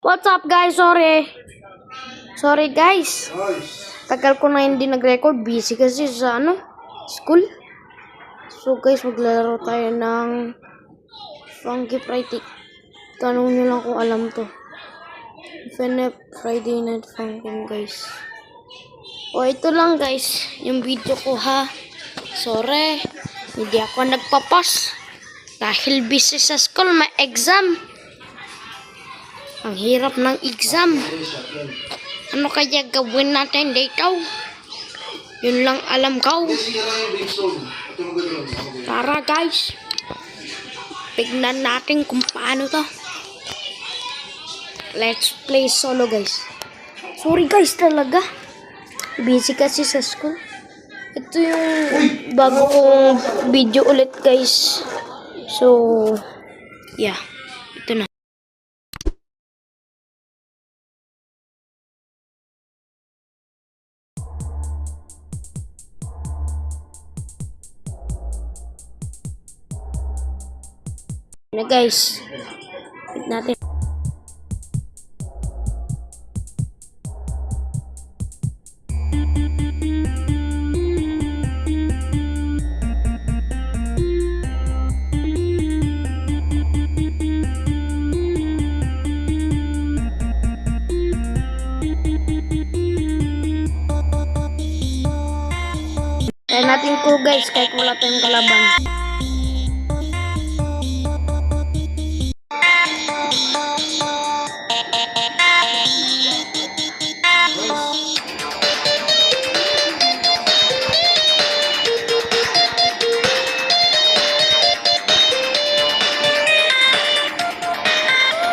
What's up guys? Sorry guys. Tagal ko na hindi nag-record. Busy kasi sa school. So guys, maglalaro tayo ng Funky Friday. Tanong nyo lang kung alam to. FNF Friday Night Funky guys. O ito lang guys, yung video ko ha. Sorry, hindi ako nagpapas. Dahil busy sa school, may exam. Ang hirap ng exam. Ano kaya gawin natin dito? Yun lang alam ko. Tara guys. Tignan natin kung paano to. Let's play solo guys. Sorry guys talaga. Busy kasi sa school. Ito yung bago kong video ulit guys. So, yeah. Ito na. Na guys, hit natin. Kaya natin ko guys, kahit wala tayong kalaban.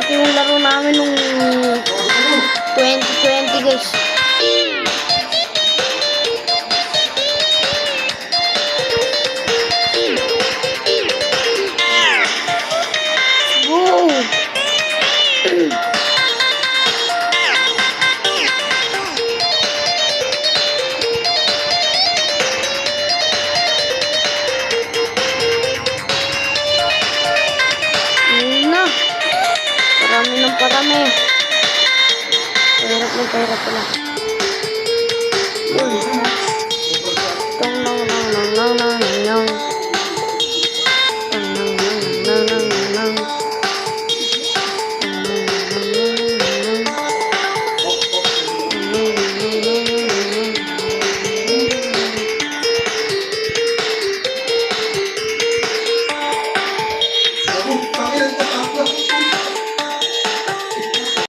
Ito yung laro namin nung 2020 guys. Parami. Pahirap pala.